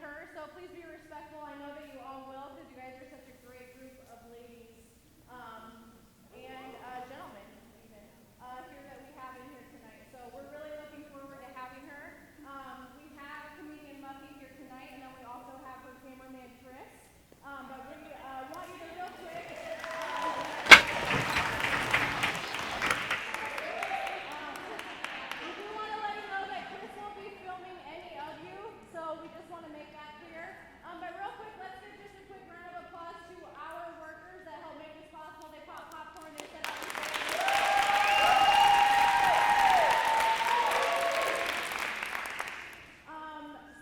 her, so please be respectful. I know that you all will, because you guys are such a great group of ladies and gentlemen, even, here that we have in here tonight. So we're really looking forward to having her. We have comedian Muffy here tonight, and then we also have her cameraman Chris. But we want you to real quick. We do want to let you know that Chris won't be filming any of you, so we just want to make that clear. But real quick, let's give just a quick round of applause to our workers that help make this possible. They pop popcorn, they set up the stage.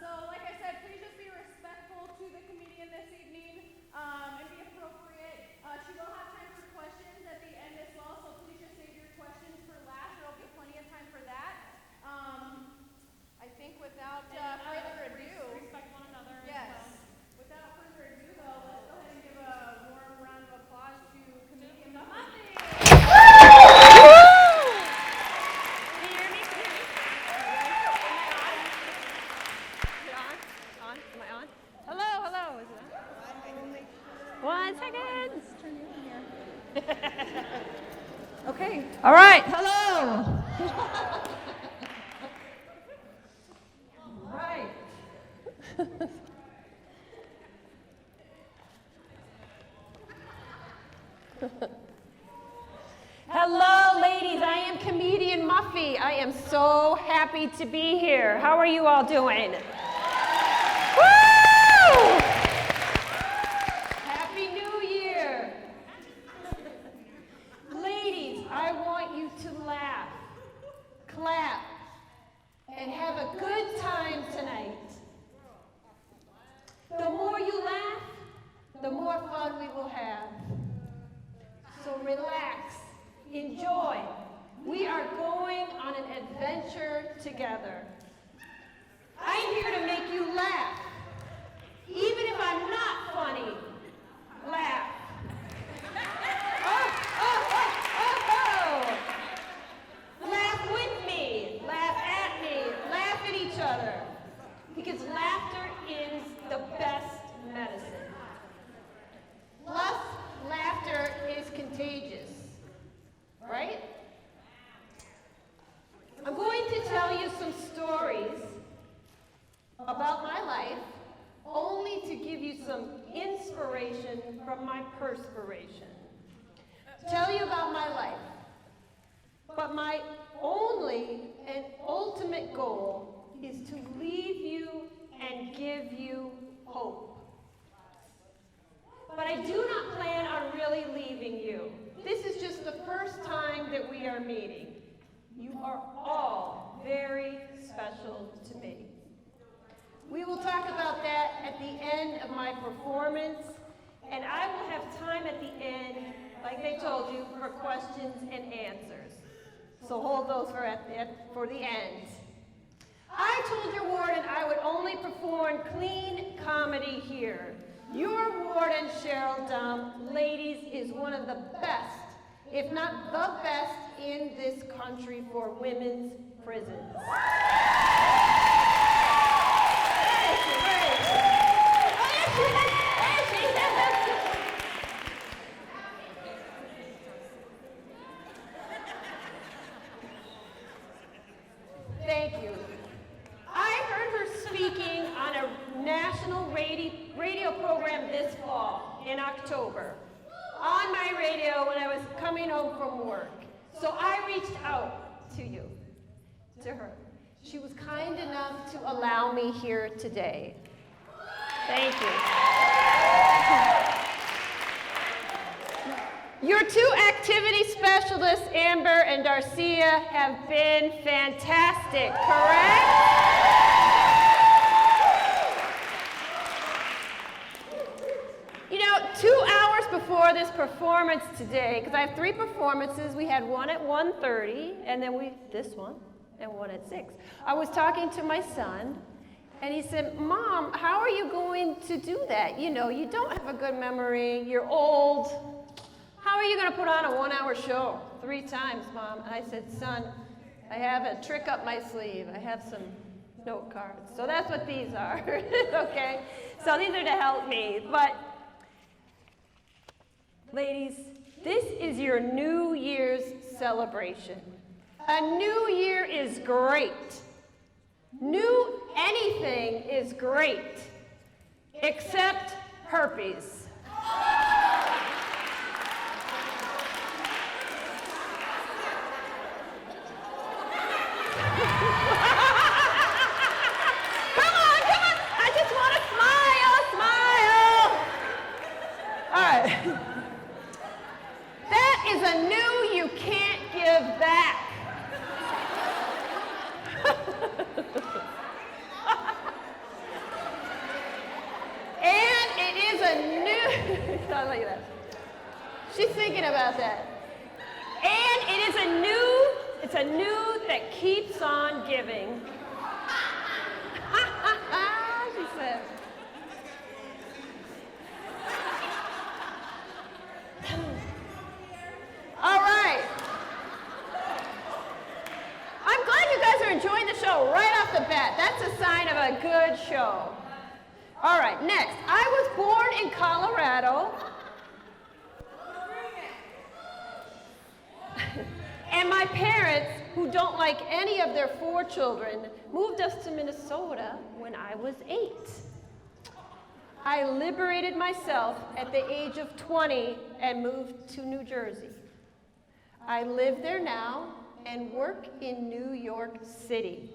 So like I said, please just be respectful to the comedian this evening and be appropriate. She will have time for questions at the end as well, so please just save your questions for last. There will be plenty of time for that. I think without further ado, respect one another. yes. Without further ado, though, let's go ahead and give a warm round of applause to comedian Muffy. Hello, is it on? 1 second. Okay. All right. Hello. All right. Hello, ladies. I am comedian Muffy. I am so happy to be here. How are you all doing? Woo! Happy New Year. Ladies, I want you to laugh, clap, and have a good time tonight. The more you laugh, the more fun we will have. So relax, enjoy. We are going on an adventure together. I'm here to make you laugh. Even if I'm not funny, laugh. Oh. Laugh with me, laugh at me, laugh at each other. Because laughter is the best medicine. Plus, laughter is contagious, right? I'm going to tell you some stories about my life, only to give you some inspiration from my perspiration. Tell you about my life. But my only and ultimate goal is to leave you and give you hope. But I do not plan on really leaving you. This is just the first time that we are meeting. You are all very special to me. We will talk about that at the end of my performance, and I will have time at the end, like they told you, for questions and answers. So hold those for the end. I told your warden I would only perform clean comedy here. Your warden, Cheryl Dumb, ladies, is one of the best, if not the best, in this country for women's prisons. Thank you. I heard her speaking on a national radio program this fall, in October, on my radio when I was coming home from work. So I reached out to her. She was kind enough to allow me here today. Thank you. Your two activity specialists, Amber and Darcia, have been fantastic, correct? You know, 2 hours before this performance today, because I have 3 performances, we had one at 1:30, and then this one, and one at 6. I was talking to my son, and he said, Mom, how are you going to do that? You know, you don't have a good memory, you're old. How are you going to put on a 1-hour show 3 times, Mom? And I said, son, I have a trick up my sleeve. I have some note cards. So that's what these are, okay? So these are to help me. But, ladies, this is your New Year's celebration. A new year is great. New anything is great, except herpes. Come on, I just want to smile. All right. That is a new you can't give back. And it is a new, I like that. She's thinking about that. And it is it's a new that keeps on giving. She says. All right. I'm glad you guys are enjoying the show right off the bat. That's a sign of a good show. All right, next. I was born in Colorado. And my parents, who don't like any of their 4 children, moved us to Minnesota when I was 8. I liberated myself at the age of 20 and moved to New Jersey. I live there now and work in New York City.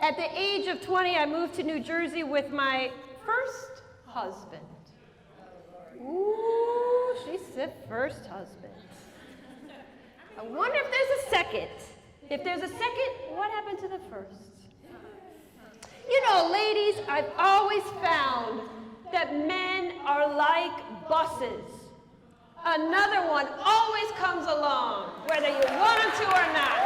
At the age of 20, I moved to New Jersey with my first husband. Ooh, she said first husband. I wonder if there's a second. If there's a second, what happened to the first? You know, ladies, I've always found that men are like buses. Another one always comes along, whether you want them to or not.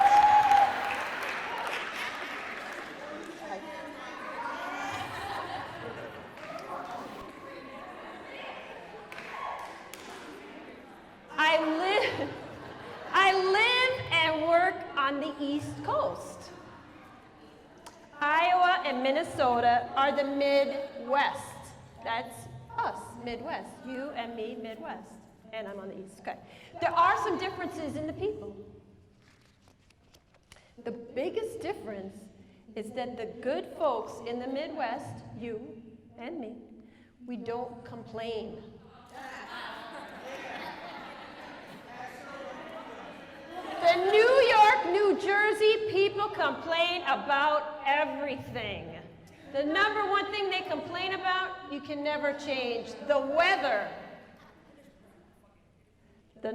I live and work on the East Coast. Iowa and Minnesota are the Midwest. That's us, Midwest. You and me, Midwest. And I'm on the East. Okay. There are some differences in the people. The biggest difference is that the good folks in the Midwest, you and me, we don't complain. The New York, New Jersey people complain about everything. The number one thing they complain about, you can never change, the weather. The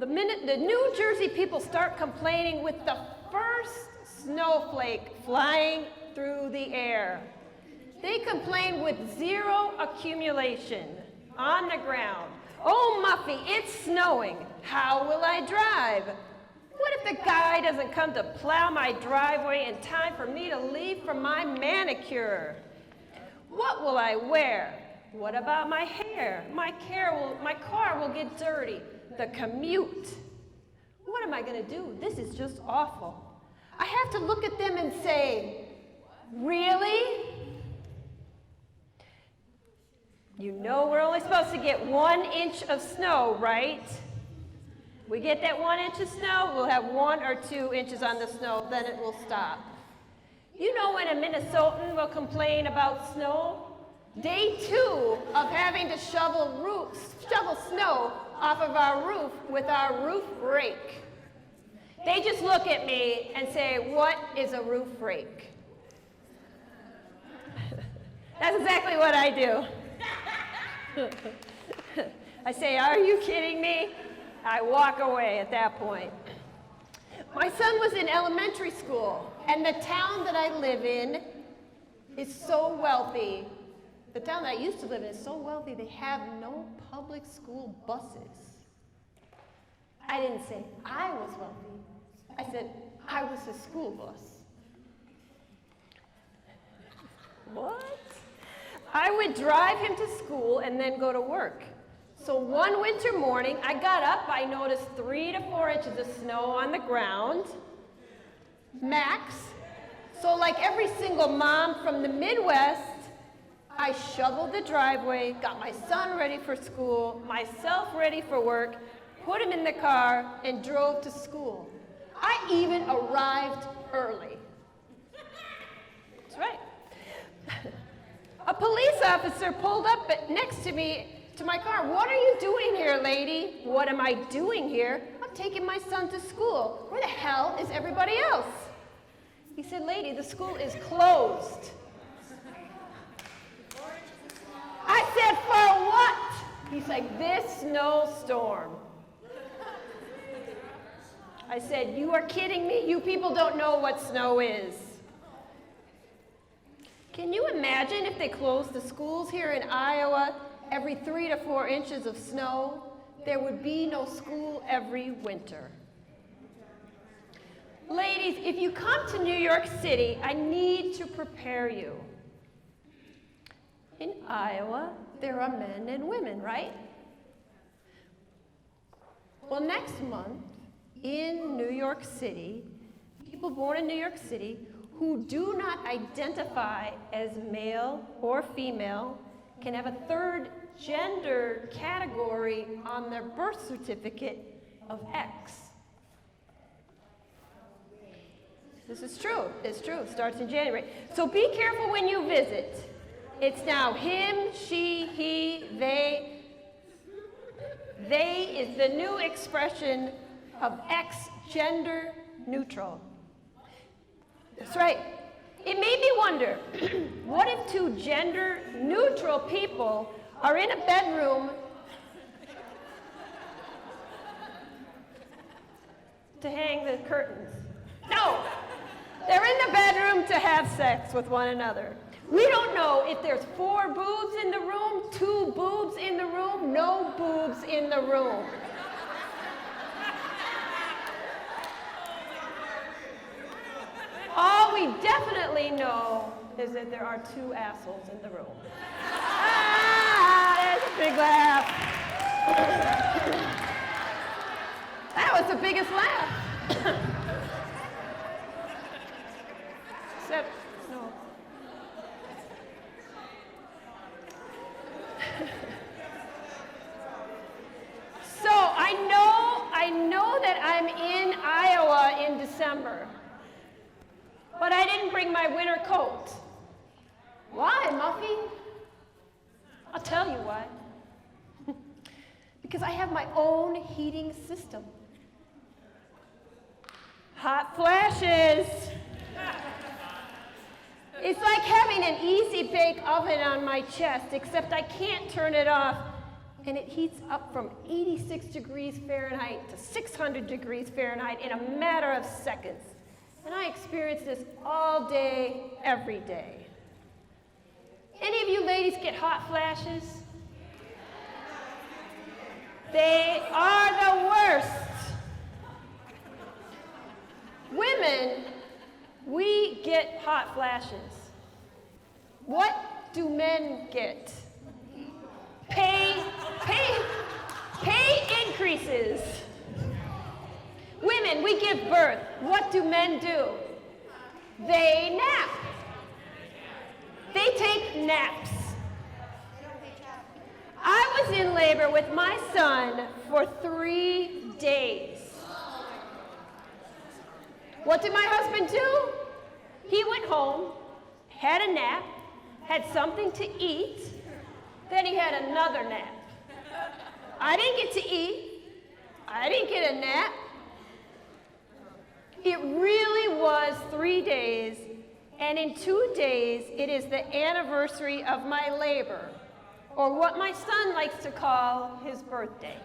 minute the New Jersey people start complaining with the first snowflake flying through the air, they complain with 0 accumulation on the ground. Oh, Muffy, it's snowing. How will I drive? What if the guy doesn't come to plow my driveway in time for me to leave for my manicure? What will I wear? What about my hair? My car will get dirty. The commute. What am I going to do? This is just awful. I have to look at them and say, really? You know we're only supposed to get 1 inch of snow, right? We get that 1 inch of snow, we'll have 1 or 2 inches on the snow, then it will stop. You know when a Minnesotan will complain about snow? Day 2 of having to shovel snow off of our roof with our roof rake. They just look at me and say, what is a roof rake? That's exactly what I do. I say, are you kidding me? I walk away at that point. My son was in elementary school, and the town that I live in is so wealthy. The town that I used to live in is so wealthy, they have no public school buses. I didn't say I was wealthy. I said I was a school bus. What? I would drive him to school and then go to work. So one winter morning, I got up, I noticed 3 to 4 inches of snow on the ground, max. So like every single mom from the Midwest, I shoveled the driveway, got my son ready for school, myself ready for work, put him in the car, and drove to school. I even arrived early. That's right. A police officer pulled up next to me, to my car. "What are you doing here, lady?" "What am I doing here? I'm taking my son to school. Where the hell is everybody else?" He said, "Lady, the school is closed." I said, "For what?" He's like, "This snowstorm." I said, "You are kidding me? You people don't know what snow is." Can you imagine if they closed the schools here in Iowa every 3 to 4 inches of snow? There would be no school every winter. Ladies, if you come to New York City, I need to prepare you. In Iowa, there are men and women, right? Well, next month, in New York City, people born in New York City who do not identify as male or female can have a third gender category on their birth certificate of X. This is true. It's true. It starts in January. So be careful when you visit. It's now him, she, he, they. They is the new expression of X, gender neutral. That's right. It made me wonder, what if two gender neutral people are in a bedroom to hang the curtains? No, they're in the bedroom to have sex with one another. We don't know if there's 4 boobs in the room, 2 boobs in the room, no boobs in the room. All we definitely know is that there are 2 assholes in the room. Ah, there's a big laugh. That was the biggest laugh. Except, no. So I know that I'm in Iowa in December. But I didn't bring my winter coat. Why, Muffy? I'll tell you why. Because I have my own heating system. Hot flashes. It's like having an easy bake oven on my chest, except I can't turn it off, and it heats up from 86 degrees Fahrenheit to 600 degrees Fahrenheit in a matter of seconds. And I experience this all day, every day. Any of you ladies get hot flashes? They are the worst. Women, we get hot flashes. What do men get? Pay increases. Women, we give birth. What do men do? They nap. They take naps. I was in labor with my son for 3 days. What did my husband do? He went home, had a nap, had something to eat, then he had another nap. I didn't get to eat. I didn't get a nap. It really was 3 days, and in 2 days, it is the anniversary of my labor, or what my son likes to call his birthday.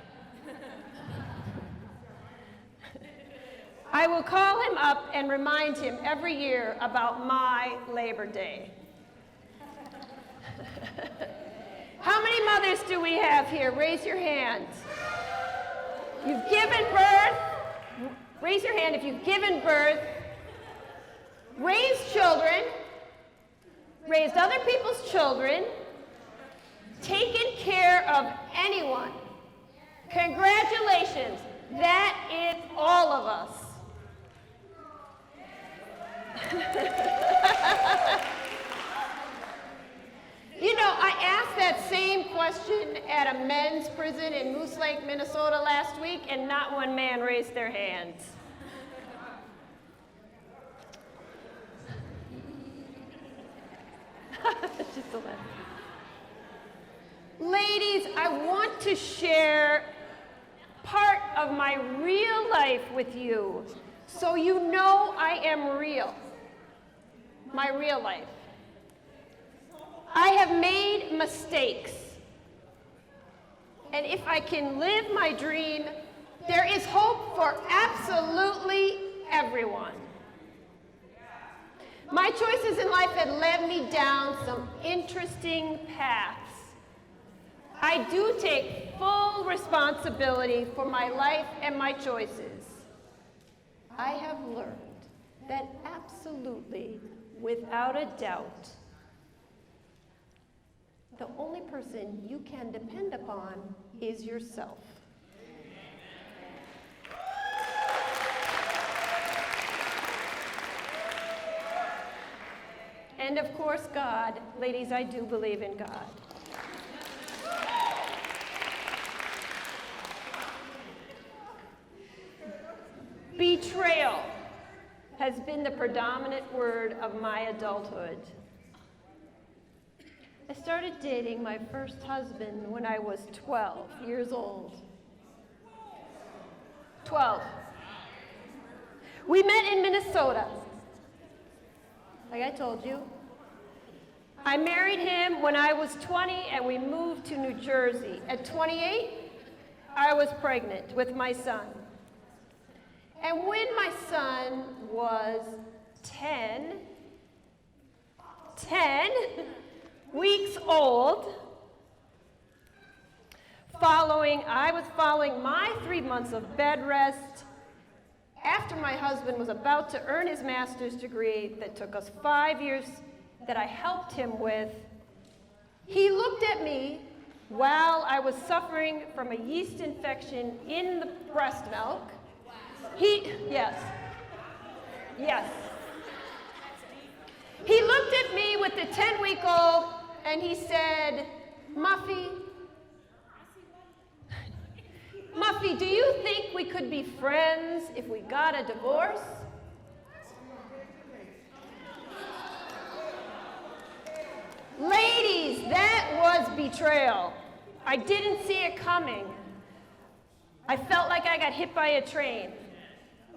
I will call him up and remind him every year about my Labor Day. How many mothers do we have here? Raise your hand. You've given birth. Raise your hand if you've given birth, raised children, raised other people's children, taken care of anyone, Congratulations. That is all of us. You know, I asked that same question at a men's prison in Moose Lake, Minnesota last week, and not one man raised their hand. Just a laugh. Ladies, I want to share part of my real life with you so you know I am real. My real life. I have made mistakes. And if I can live my dream, there is hope for absolutely everyone. My choices in life had led me down some interesting paths. I do take full responsibility for my life and my choices. I have learned that absolutely, without a doubt, the only person you can depend upon is yourself. And of course, God. Ladies, I do believe in God. Betrayal has been the predominant word of my adulthood. I started dating my first husband when I was 12 years old. 12. We met in Minnesota. Like I told you. I married him when I was 20 and we moved to New Jersey. At 28, I was pregnant with my son. And when my son was 10 weeks old, I was following my 3 months of bed rest after my husband was about to earn his master's degree that took us 5 years that I helped him with. He looked at me while I was suffering from a yeast infection in the breast milk. Yes. He looked at me with the 10-week-old and he said, Muffy, do you think we could be friends if we got a divorce? Ladies, that was betrayal. I didn't see it coming. I felt like I got hit by a train.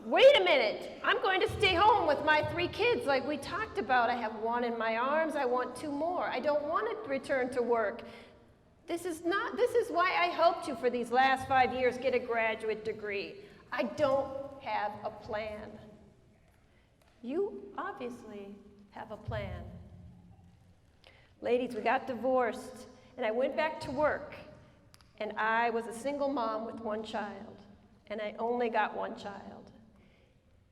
Wait a minute, I'm going to stay home with my 3 kids like we talked about. I have 1 in my arms, I want 2 more. I don't want to return to work. This is why I helped you for these last 5 years get a graduate degree. I don't have a plan. You obviously have a plan. Ladies, we got divorced and I went back to work and I was a single mom with 1 child and I only got 1 child.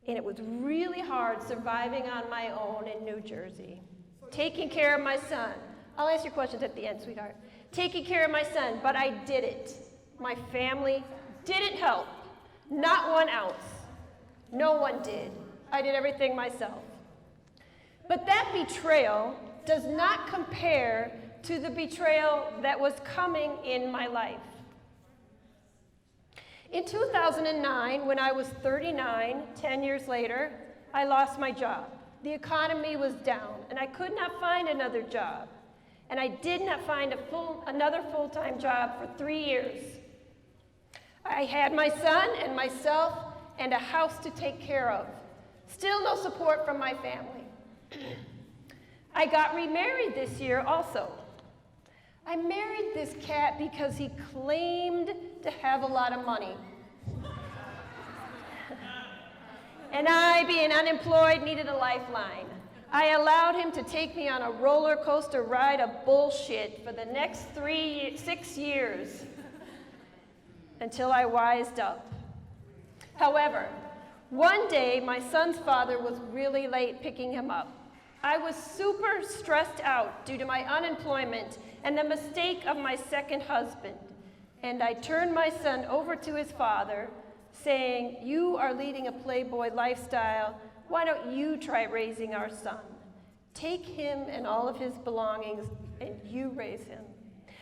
And it was really hard surviving on my own in New Jersey, taking care of my son. I'll answer your questions at the end, sweetheart. Taking care of my son, but I did it. My family didn't help, not 1 ounce. No one did. I did everything myself. But that betrayal does not compare to the betrayal that was coming in my life. In 2009, when I was 39, 10 years later, I lost my job. The economy was down, and I could not find another job. And I did not find another full-time job for 3 years. I had my son and myself and a house to take care of. Still no support from my family. I got remarried this year also. I married this cat because he claimed to have a lot of money. And I, being unemployed, needed a lifeline. I allowed him to take me on a roller coaster ride of bullshit for the next 6 years until I wised up. However, one day my son's father was really late picking him up. I was super stressed out due to my unemployment and the mistake of my second husband. and I turned my son over to his father, saying, "You are leading a playboy lifestyle. Why don't you try raising our son? Take him and all of his belongings, and you raise him."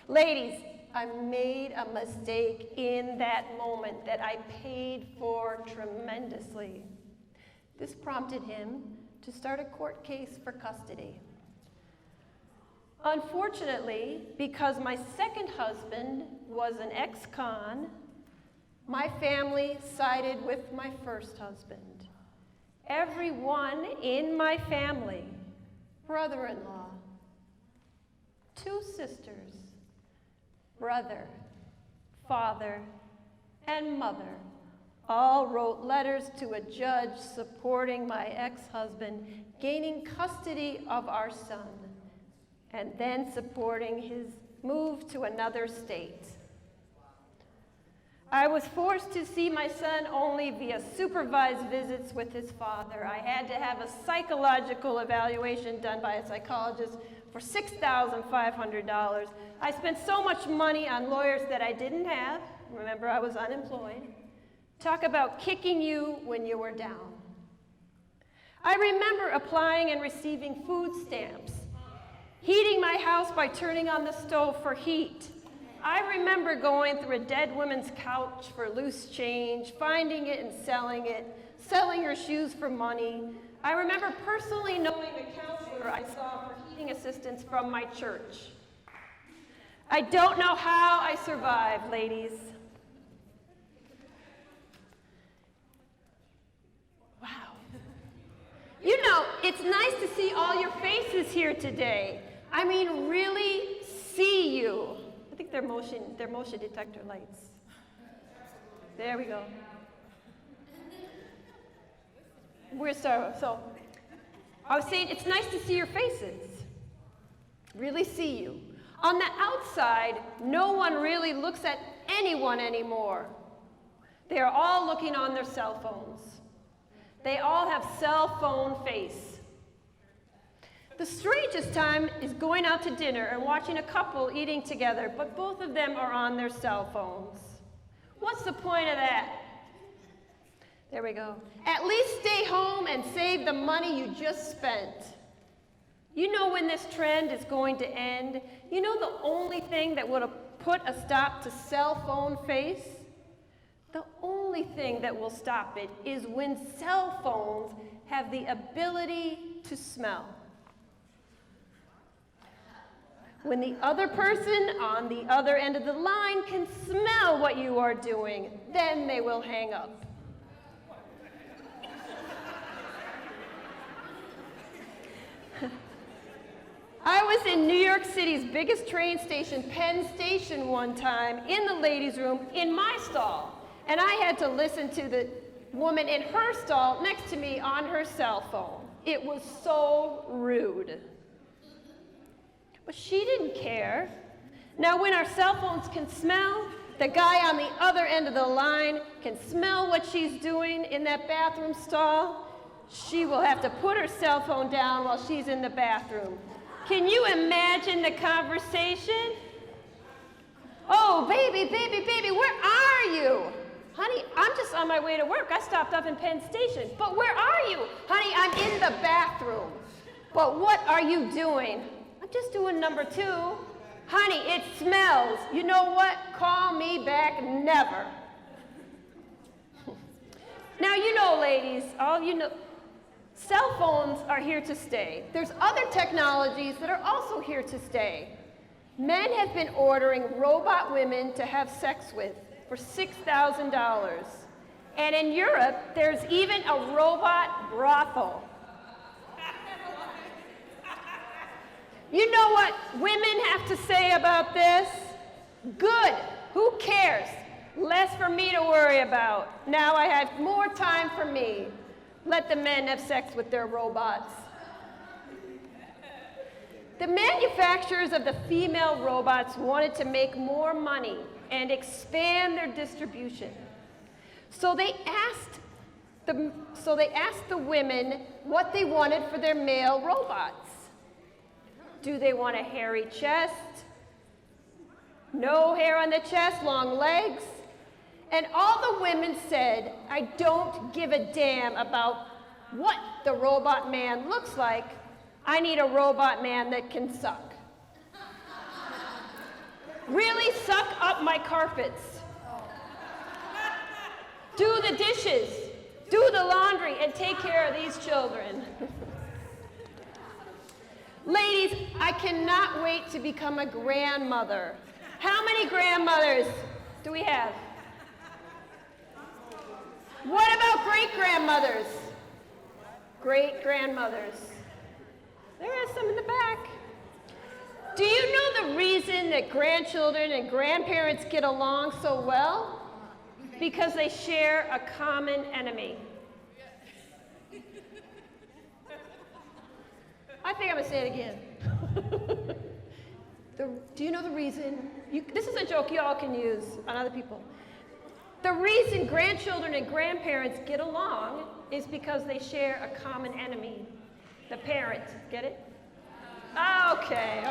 Ladies, I made a mistake in that moment that I paid for tremendously. This prompted him to start a court case for custody. Unfortunately, because my second husband was an ex-con, my family sided with my first husband. Everyone in my family, brother-in-law, 2 sisters, brother, father, and mother, all wrote letters to a judge supporting my ex-husband gaining custody of our son, and then supporting his move to another state. I was forced to see my son only via supervised visits with his father. I had to have a psychological evaluation done by a psychologist for $6,500. I spent so much money on lawyers that I didn't have. Remember, I was unemployed. Talk about kicking you when you were down. I remember applying and receiving food stamps, heating my house by turning on the stove for heat. I remember going through a dead woman's couch for loose change, finding it and selling her shoes for money. I remember personally knowing the counselor I saw for heating assistance from my church. I don't know how I survived, ladies. Wow. You know, it's nice to see all your faces here today. I mean, really see you. I think they're motion detector lights. There we go. We're so I was saying it's nice to see your faces. Really see you. On the outside, no one really looks at anyone anymore. They are all looking on their cell phones. They all have cell phone face. The strangest time is going out to dinner and watching a couple eating together, but both of them are on their cell phones. What's the point of that? There we go. At least stay home and save the money you just spent. You know when this trend is going to end? You know the only thing that would have put a stop to cell phone face? The only thing that will stop it is when cell phones have the ability to smell. When the other person on the other end of the line can smell what you are doing, then they will hang up. I was in New York City's biggest train station, Penn Station, one time in the ladies' room in my stall, and I had to listen to the woman in her stall next to me on her cell phone. It was so rude. But she didn't care. Now, when our cell phones can smell, the guy on the other end of the line can smell what she's doing in that bathroom stall. She will have to put her cell phone down while she's in the bathroom. Can you imagine the conversation? "Oh, baby, where are you?" "Honey, I'm just on my way to work. I stopped up in Penn Station." "But where are you?" "Honey, I'm in the bathroom." "But what are you doing?" "I'm just doing number 2. "Honey, it smells. You know what? Call me back never." Now, you know, ladies, all you know, cell phones are here to stay. There's other technologies that are also here to stay. Men have been ordering robot women to have sex with for $6,000. And in Europe, there's even a robot brothel. You know what women have to say about this? Good. Who cares? Less for me to worry about. Now I have more time for me. Let the men have sex with their robots. The manufacturers of the female robots wanted to make more money and expand their distribution. So they asked the women what they wanted for their male robots. Do they want a hairy chest, No hair on the chest, long legs. And all the women said, I don't give a damn about what the robot man looks like. I need a robot man that can suck. Really suck up my carpets. Do the dishes, do the laundry, and take care of these children. Ladies, I cannot wait to become a grandmother. How many grandmothers do we have? What about great-grandmothers? Great-grandmothers. There are some in the back. Do you know the reason that grandchildren and grandparents get along so well? Because they share a common enemy. I think I'm going to say it again. Do you know the reason? This is a joke you all can use on other people. The reason grandchildren and grandparents get along is because they share a common enemy, the parent. Get it? Okay.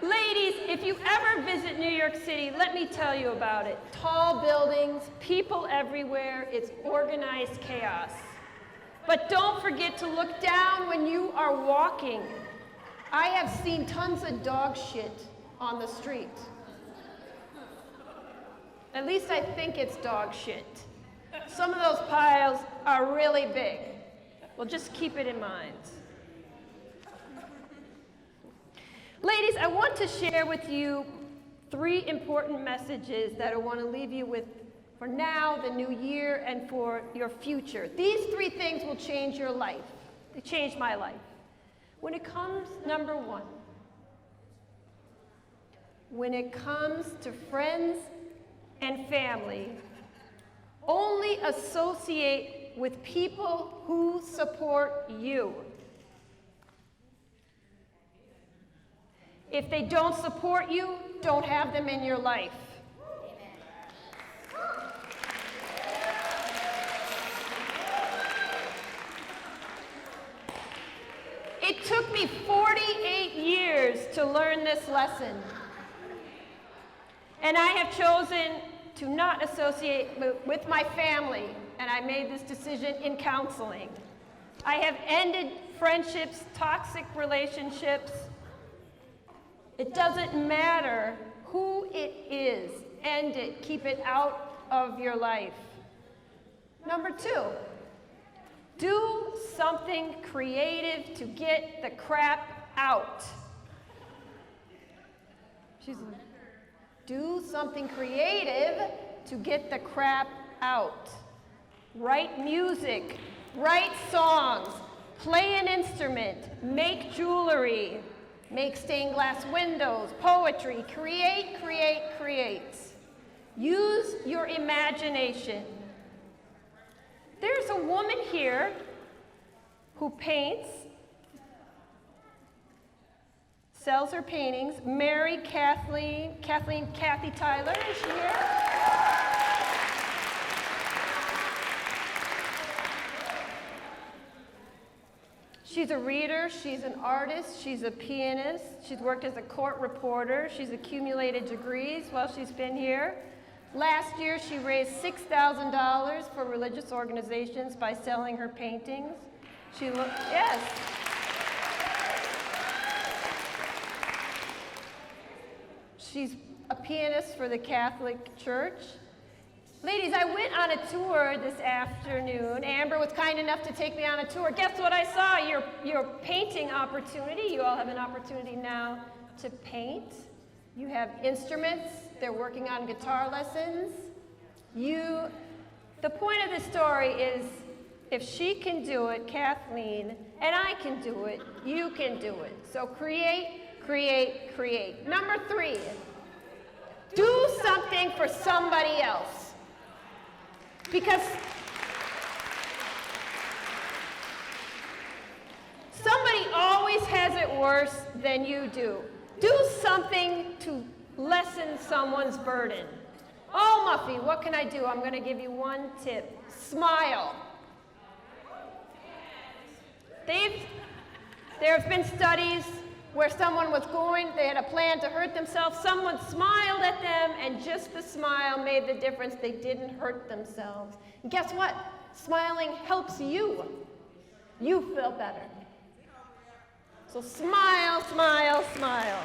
Ladies, if you ever visit New York City, let me tell you about it. Tall buildings, people everywhere, it's organized chaos. But don't forget to look down when you are walking. I have seen tons of dog shit on the street. At least I think it's dog shit. Some of those piles are really big. Well, just keep it in mind. Ladies, I want to share with you 3 important messages that I want to leave you with for now, the new year, and for your future. These 3 things will change your life. They changed my life. When it comes, number 1, when it comes to friends and family, only associate with people who support you. If they don't support you, don't have them in your life. It took me 48 years to learn this lesson. And I have chosen to not associate with my family, and I made this decision in counseling. I have ended friendships, toxic relationships. It doesn't matter who it is. End it. Keep it out of your life. Number 2, do something creative to get the crap out. Do something creative to get the crap out. Write music, write songs, play an instrument, make jewelry, make stained glass windows, poetry, create. Use your imagination. There's a woman here who paints, sells her paintings. Mary Kathleen Kathy Tyler, is she here? She's a reader, she's an artist, she's a pianist, she's worked as a court reporter, she's accumulated degrees while she's been here. Last year, she raised $6,000 for religious organizations by selling her paintings. Yes. She's a pianist for the Catholic Church. Ladies, I went on a tour this afternoon. Amber was kind enough to take me on a tour. Guess what I saw? Your painting opportunity. You all have an opportunity now to paint. You have instruments. They're working on guitar lessons. The point of the story is, if she can do it, Kathleen, and I can do it, you can do it. So create. Number 3, do something for somebody else. Because somebody always has it worse than you do. Do something to lessen someone's burden. Oh, Muffy, what can I do? I'm going to give you one tip. Smile. There have been studies where someone they had a plan to hurt themselves, someone smiled at them, and just the smile made the difference. They didn't hurt themselves. And guess what? Smiling helps you. You feel better. So smile, smile, smile.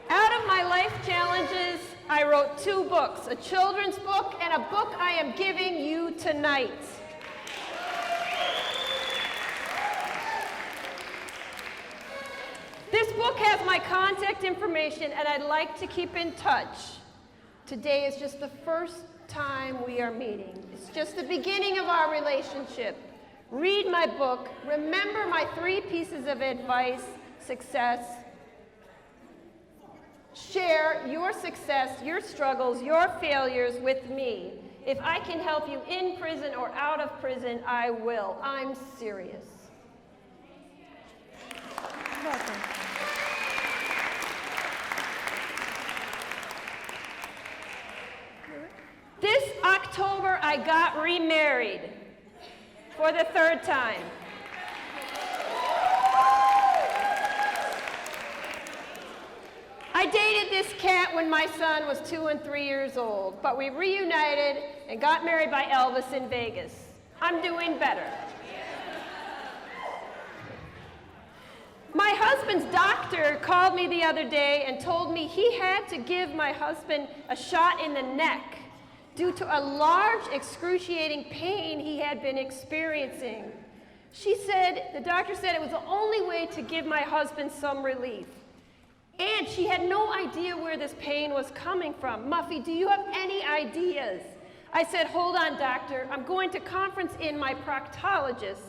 Out of my life challenges, I wrote 2 books, a children's book and a book I am giving you tonight. This book has my contact information, and I'd like to keep in touch. Today is just the first time we are meeting. It's just the beginning of our relationship. Read my book. Remember my 3 pieces of advice: success. Share your success, your struggles, your failures with me. If I can help you in prison or out of prison, I will. I'm serious. Welcome. This October, I got remarried for the 3rd time. I dated this cat when my son was 2 and 3 years old, but we reunited and got married by Elvis in Vegas. I'm doing better. My husband's doctor called me the other day and told me he had to give my husband a shot in the neck due to a large, excruciating pain he had been experiencing. The doctor said it was the only way to give my husband some relief. And she had no idea where this pain was coming from. Muffy, do you have any ideas? I said, hold on, doctor. I'm going to conference in my proctologist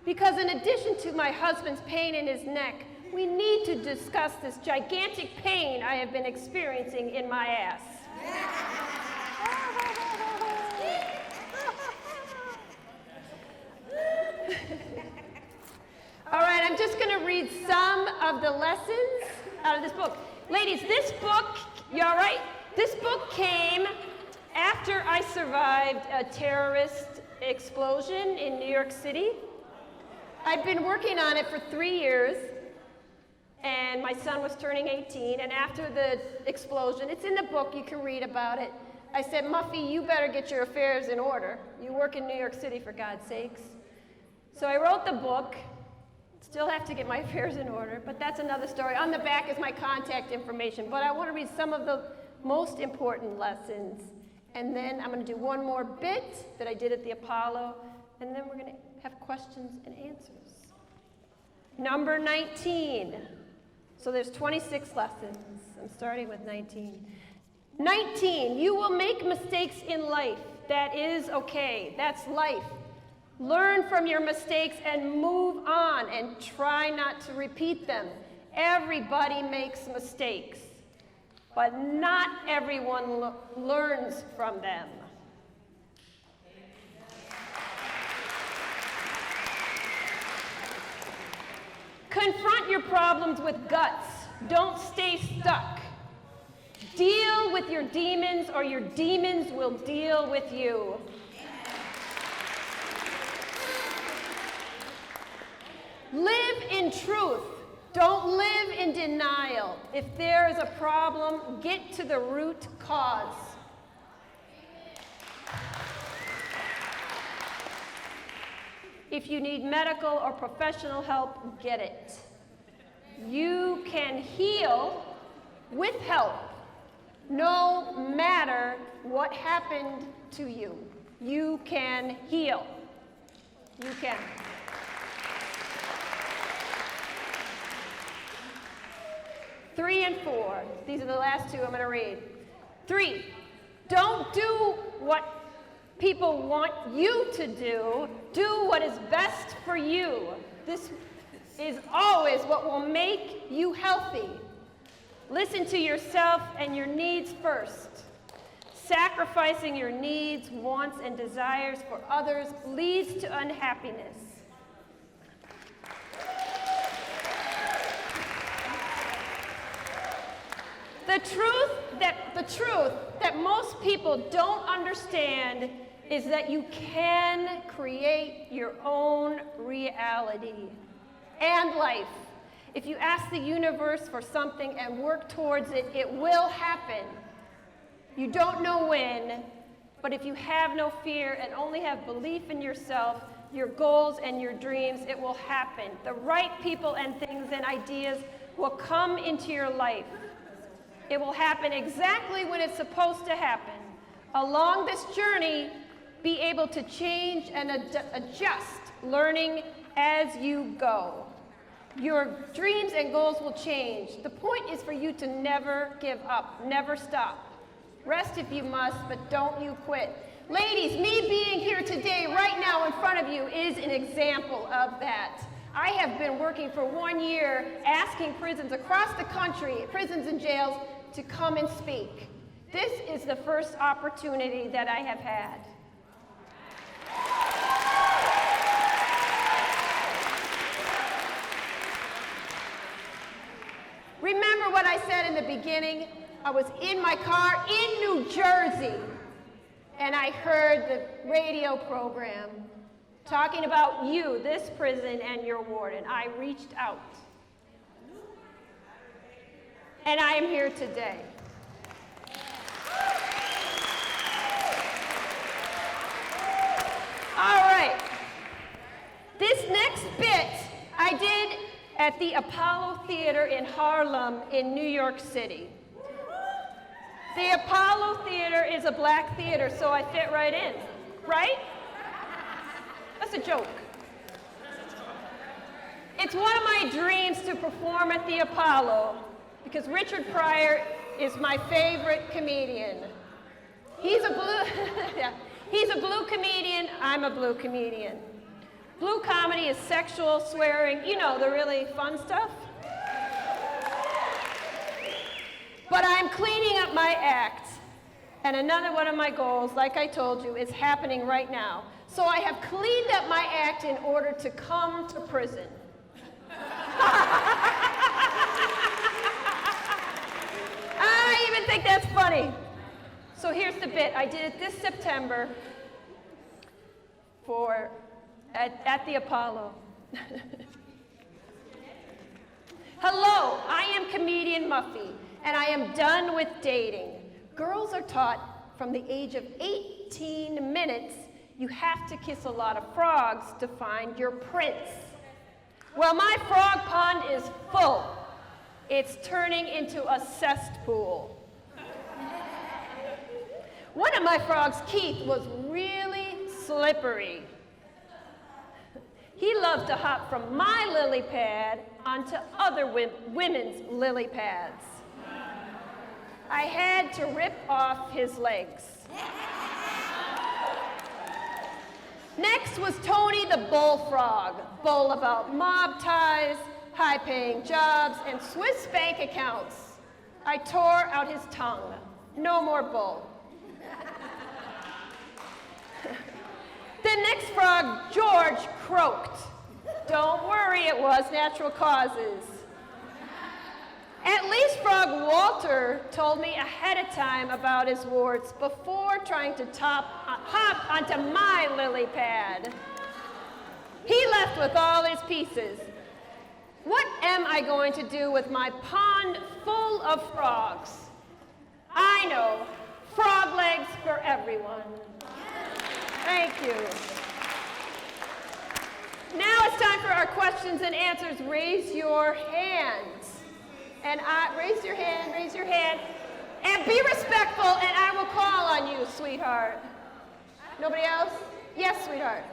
because in addition to my husband's pain in his neck, we need to discuss this gigantic pain I have been experiencing in my ass. All right, I'm just going to read some of the lessons out of this book. Ladies, this book, you all right? This book came after I survived a terrorist explosion in New York City. I'd been working on it for 3 years, and my son was turning 18, and after the explosion, it's in the book, you can read about it. I said, Muffy, you better get your affairs in order. You work in New York City, for God's sakes. So I wrote the book. Still have to get my affairs in order, but that's another story. On the back is my contact information, but I want to read some of the most important lessons, and then I'm going to do one more bit that I did at the Apollo, and then we're going to have questions and answers. Number 19. So there's 26 lessons. I'm starting with 19. 19, you will make mistakes in life. That is okay. That's life. Learn from your mistakes and move on and try not to repeat them. Everybody makes mistakes, but not everyone learns from them. Confront your problems with guts. Don't stay stuck. Deal with your demons or your demons will deal with you. Live in truth. Don't live in denial. If there is a problem, get to the root cause. If you need medical or professional help, get it. You can heal with help, no matter what happened to you. You can heal. You can. Three and 4. These are the last 2 I'm going to read. 3, don't do what people want you to do. Do what is best for you. This is always what will make you healthy. Listen to yourself and your needs first. Sacrificing your needs, wants, and desires for others leads to unhappiness. The truth that most people don't understand is that you can create your own reality and life. If you ask the universe for something and work towards it, it will happen. You don't know when, but if you have no fear and only have belief in yourself, your goals and your dreams, it will happen. The right people and things and ideas will come into your life. It will happen exactly when it's supposed to happen. Along this journey, be able to change and adjust, learning as you go. Your dreams and goals will change. The point is for you to never give up, never stop. Rest if you must, but don't you quit. Ladies, me being here today, right now in front of you, is an example of that. I have been working for 1 year asking prisons across the country, prisons and jails, to come and speak. This is the first opportunity that I have had. Remember what I said in the beginning? I was in my car in New Jersey, and I heard the radio program talking about you, this prison, and your warden. I reached out. And I am here today. All right. This next bit I did at the Apollo Theater in Harlem in New York City. The Apollo Theater is a black theater, so I fit right in, right? That's a joke. It's one of my dreams to perform at the Apollo because Richard Pryor is my favorite comedian. He's a blue comedian, I'm a blue comedian. Blue comedy is sexual, swearing, you know, the really fun stuff. But I'm cleaning up my act. And another one of my goals, like I told you, is happening right now. So I have cleaned up my act in order to come to prison. I even think that's funny. So here's the bit. I did it this September at the Apollo. Hello, I am comedian Muffy, and I am done with dating. Girls are taught from the age of 18 minutes you have to kiss a lot of frogs to find your prince. Well, my frog pond is full. It's turning into a cesspool. One of my frogs, Keith, was really slippery. He loved to hop from my lily pad onto other women's lily pads. I had to rip off his legs. Next was Tony the bullfrog, bull about mob ties, high-paying jobs, and Swiss bank accounts. I tore out his tongue. No more bull. The next frog, George, croaked. Don't worry, it was natural causes. At least frog Walter told me ahead of time about his warts before trying to hop onto my lily pad. He left with all his pieces. What am I going to do with my pond full of frogs? I know, frog legs for everyone. Thank you. Now it's time for our questions and answers. Raise your hands. And raise your hand. And be respectful, and I will call on you, sweetheart. Nobody else? Yes, sweetheart.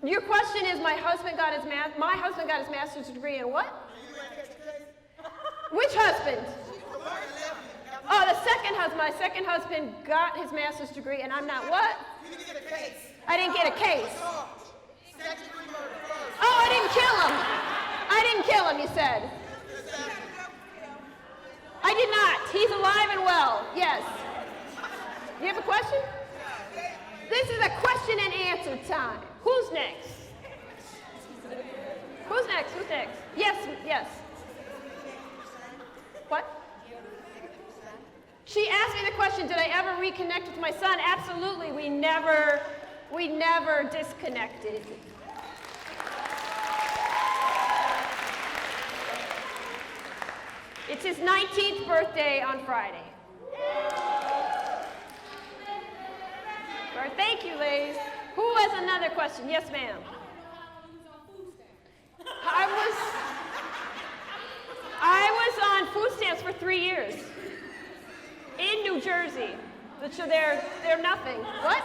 Your question is, my husband got his master's degree in what? Which husband? Oh, my second husband got his master's degree, and I'm not what? You didn't get a case. I didn't get a case. Statutory murder first. Oh, I didn't kill him, you said. I did not. He's alive and well, yes. You have a question? This is a question and answer time. Who's next? Who's next? Yes. What? She asked me the question, did I ever reconnect with my son? Absolutely, we never disconnected. It's his 19th birthday on Friday. Thank you, ladies. Who has another question? Yes, ma'am. I was on food stamps for 3 years in New Jersey. So they're nothing. What?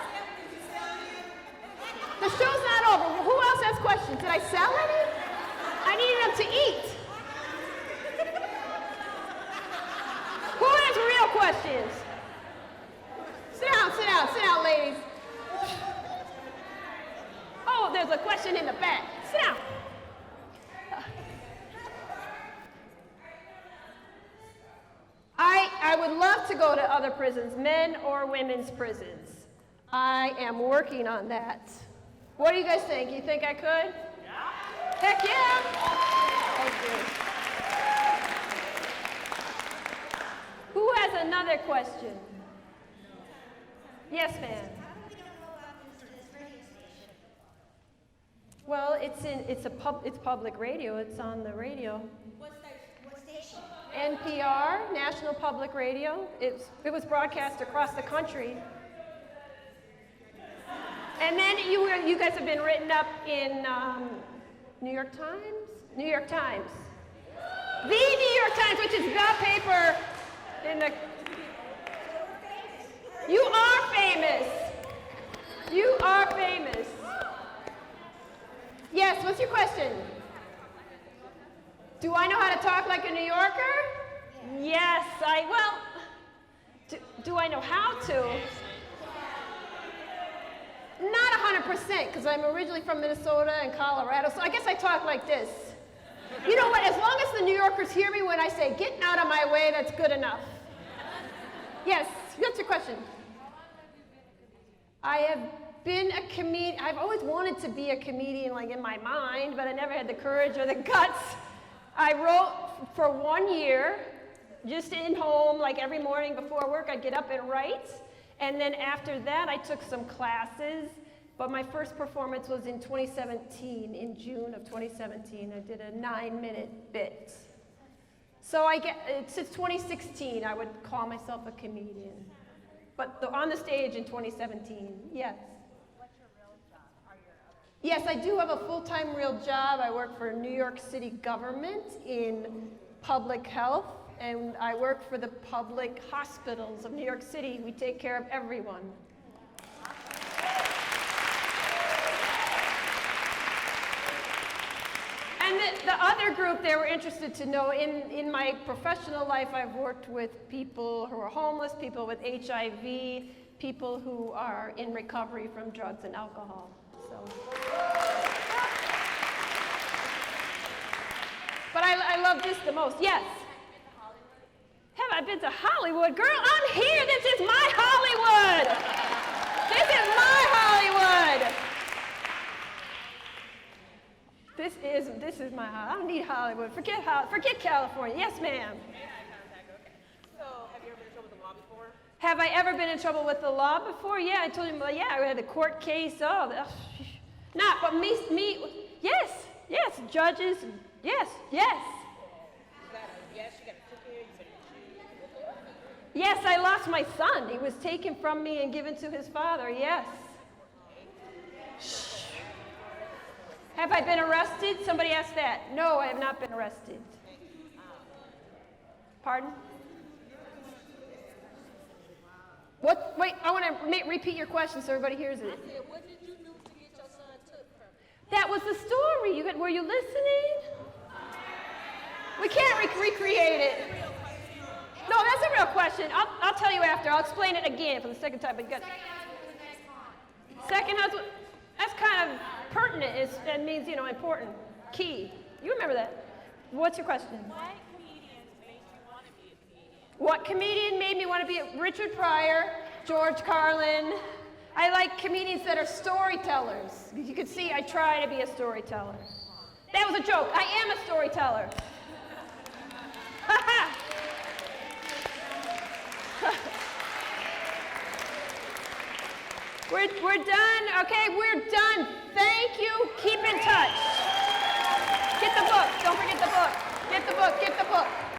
The show's not over. Who else has questions? Did I sell any? I needed them to eat. Who has real questions? Sit down, ladies. Oh, there's a question in the back. Sit down. I would love to go to other prisons, men or women's prisons. I am working on that. What do you guys think? You think I could? Yeah. Heck yeah. Thank you. Who has another question? Yes, ma'am. Well, it's public radio. It's on the radio. What station? NPR, National Public Radio. It was broadcast across the country. And then you guys have been written up in New York Times? New York Times. The New York Times, which is the paper in the... You are famous. You are famous. Yes, what's your question? Do I know how to talk like a New Yorker? Yes, do I know how to? Not 100%, because I'm originally from Minnesota and Colorado, so I guess I talk like this. You know what, as long as the New Yorkers hear me when I say, get out of my way, that's good enough. Yes, what's your question? I have been a comedian. I've always wanted to be a comedian, like in my mind, but I never had the courage or the guts. I wrote for 1 year, just in home, like every morning before work, I'd get up and write. And then after that, I took some classes. But my first performance was in 2017, in June of 2017. I did a 9-minute bit. So since 2016, I would call myself a comedian. But on the stage in 2017, yes. What's your real job? Yes, I do have a full-time real job. I work for New York City government in public health, and I work for the public hospitals of New York City. We take care of everyone. And the other group, they were interested to know, in my professional life, I've worked with people who are homeless, people with HIV, people who are in recovery from drugs and alcohol. So. But I love this the most. Yes? Have I been to Hollywood? Girl, I'm here. This is my Hollywood. This is my Hollywood. This is my Hollywood. I don't need Hollywood. Forget California. Yes, ma'am. So, have you ever been in trouble with the law before? Have I ever been in trouble with the law before? Yeah, I told him, well, yeah, I had a court case. But me, yes, judges, yes. You got a yes, you got a cookie, you better choose. Yes, I lost my son. He was taken from me and given to his father, yes. Shh. Have I been arrested? Somebody asked that. No, I have not been arrested. Pardon? What? Wait, I want to repeat your question so everybody hears it. I said, what did you do to get your son took from you? That was the story. Were you listening? We can't recreate it. No, that's a real question. I'll tell you after. I'll explain it again for the second time. But second husband, that's kind of pertinent. It means, important. Key. You remember that. What's your question? What comedian made me want to be Richard Pryor, George Carlin. I like comedians that are storytellers. You can see I try to be a storyteller. That was a joke. I am a storyteller. We're done. Okay, we're done. Thank you. Keep in touch. Get the book. Don't forget the book. Get the book. Get the book.